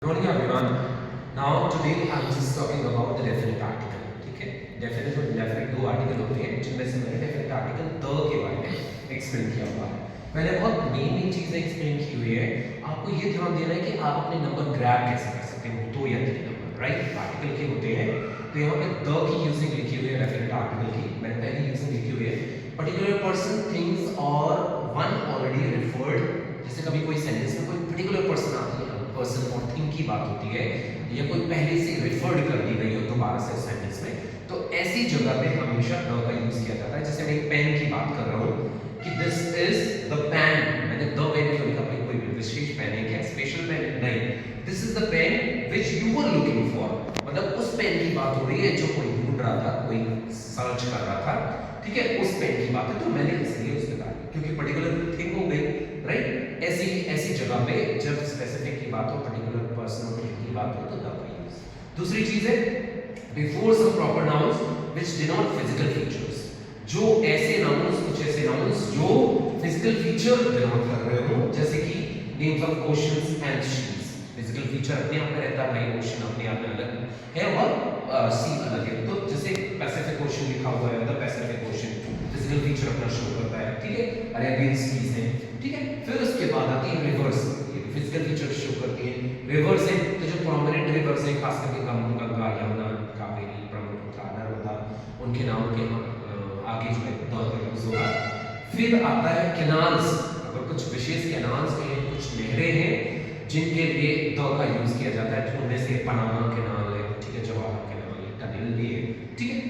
Good morning everyone. Now today I'm just talking about the definite article. ठीक है, definite और indefinite दो article होते हैं जिनमें से मैंने definite article the के बारे में एक्सप्लेन किया हुआ है। मैंने बहुत मेन चीजें एक्सप्लेन की हुई है। आपको ये ध्यान देना है कि आप अपने नंबर ग्रैब कैसे कर सकते हो, दो या तीन नंबर, राइट? आर्टिकल के होते हैं तो यहाँ पे the की यूजिंग लिखी हुई है डेफिनेट आर्टिकल की, मैंने पहले यूजिंग लिखी हुई है। पर्टिकुलर पर्सन, थिंग्स और वन ऑलरेडी रेफर्ड। जैसे कभी कोई सेंटेंस में कोई पर्टिकुलर पर्सन आती है, पर्सन और थिंग की बात होती है या कोई पहले से रेफर्ड कर दी गई हो दोबारा से सेंटेंस में, तो ऐसी जगह पे हमेशा द का यूज किया जाता है। जैसे मैं एक पेन की बात कर रहा हूँ कि दिस इज द पेन, मैंने द पेन क्यों लिखा? भाई कोई विशेष पेन है क्या, स्पेशल पेन नहीं? This is the pen which you were looking for, मतलब उस पेन की बात हो रही है जो कोई ढूंढ रहा था, कोई सर्च कर रहा था, ठीक है, उस पेन की बात है। तो मैंने इसलिए उसके बारे में, क्योंकि पर्टिकुलर थिंग हो गई, राइट? ऐसी जगह पे जब स्पेसिफिक की बात हो, पर्टिकुलर पर्सन और थिंग की बात हो, तो द का यूज। दूसरी चीज है before some proper nouns which denote physical features, जो ऐसे नाउन्स, कुछ ऐसे नाउन्स जो फिजिकल फीचर डिनोट कर रहे हो, जैसे कि names of oceans and seas. Physical feature अपने आप में रहता है भाई, ओशन अपने आप में अलग है और सी अलग है। तो जैसे पैसिफिक ओशन लिखा हुआ है, the Pacific ocean physical feature अपना शो करता है, ठीक है, अरेबियन सीज है, ठीक है। फिर उसके बाद आती है रिवर्स, ये फिजिकल फीचर शो करती है। रिवर्स है तो जो प्रोमिनेंट रिवर्स है, खास करके गंगा, यमुना, कावेरी, ब्रह्मपुत्र, नर्मदा, उनके नाम के आगे जो है द का यूज होगा। फिर आता है कैनाल्स, अगर कुछ विशेष कैनाल्स हैं, कुछ नहरें हैं जिनके लिए द का यूज किया जाता है, उनमें से पनामा कैनाल है, ठीक है, जवाहर कैनाल है, टनल भी है, ठीक है।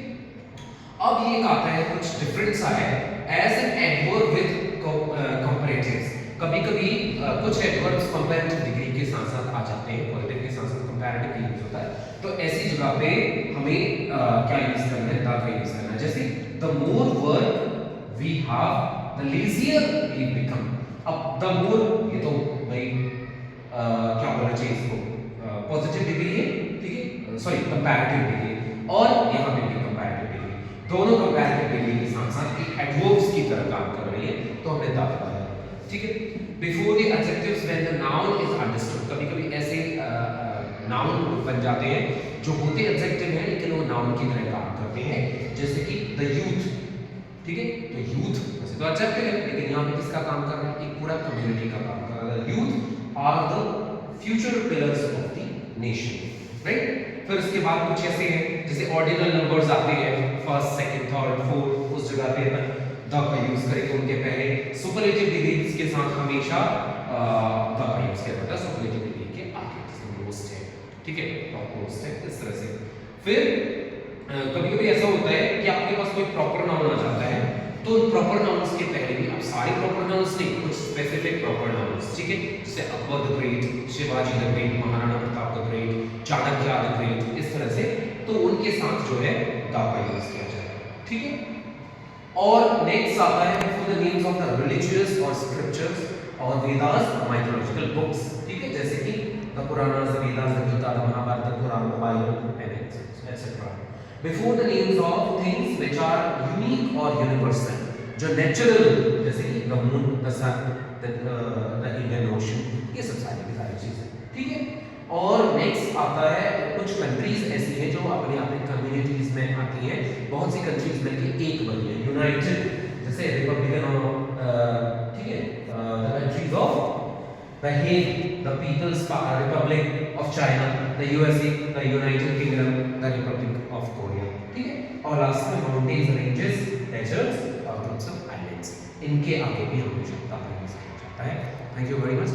अब ये आता है कुछ डिफरेंट सा है, as an adverb with comparatives. कभी-कभी कुछ एडवर्ब्स कंपैरेटिव डिग्री के साथ-साथ आ जाते हैं, पॉजिटिव के साथ-साथ कंपैरेटिव यूज होता है। तो ऐसी जगह पे हमें क्या यूज करना है? द का यूज करना है। जैसे the more work we have the lazier we become. अब द मोर, ये तो भाई क्या बोलना चाहिए इसको, पॉजिटिव डिग्री है, ठीक है, सॉरी कंपैरेटिव डिग्री, और यहाँ पे भी कंपैरेटिव डिग्री, दोनों कंपैरेटिव डिग्री के साथ साथ एक एडवर्ब्स की तरह काम कर रही है, तो हमने द बताया, ठीक है। Before the adjectives when the noun is understood, कभी-कभी ऐसे नाउन बन जाते हैं जो होते एडजेक्टिव हैं लेकिन वो नाउन की तरह काम करते हैं, जैसे कि द यूथ, ठीक है। तो यूथ वैसे तो एडजेक्टिव है लेकिन यहाँ पे किसका काम कर रहा है? एक पूरा कम्युनिटी का काम कर रहा है। Youth are the future pillars of the nation, right? फिर उसके बाद कुछ ऐसे हैं जैसे ऑर्डिनल नंबर्स आते हैं, फर्स्ट, सेकंड, थर्ड, फोर्थ, उस जगह पे अपन द का यूज करेंगे उनके पहले। सुपरलेटिव डिग्रीज के साथ हमेशा द का यूज किया जाता है, सुपरलेटिव डिग्री के आगे, जैसे मोस्ट है, ठीक है, टॉप मोस्ट है, इस तरह से। फिर कभी-कभी ऐसा होता है कि आपके पास कोई प्रॉपर नाउन आ जाता है, तो उन प्रॉपर नाउन्स के पहले भी, अब सारे प्रॉपर नाउन्स नहीं, कुछ स्पेसिफिक प्रॉपर नाउन्स, ठीक है, जैसे Akbar the great, Shivaji the great, Maharana Pratap the great, Chanakya the great, इस तरह से, तो उनके साथ जो है द का यूज किया जाएगा, ठीक है। और नेक्स्ट आता है before the names of the religious और स्क्रिप्चर्स और वेदास, माइथोलॉजिकल बुक्स, ठीक है, जैसे कि the Puranas, the Vedas, the Gita, the Mahabharat, the Quran, the Bible and etcetera. Before the names of things which are unique और यूनिवर्सल, जो नेचुरल, जैसे कि the moon, the sun, the Indian Ocean, ये सब सारी चीजें, ठीक है। और नेक्स्ट आता है कुछ कंट्रीज ऐसी हैं जो अपने अपने कम्युनिटीज में आती हैं, बहुत सी कंट्रीज मिलकर एक बनी है, यूनाइटेड, जैसे रिपब्लिकन ऑफ, ठीक है, the countries of the Hague, the People's Republic of China, the USA, the United Kingdom, the Republic of Korea, ठीक है। और लास्ट में माउंटेन्स, रेंजेस, डेजर्ट्स और ग्रुप्स ऑफ आइलैंड्स, इनके आगे भी हमेशा द का यूज किया जाता है। Thank you very much.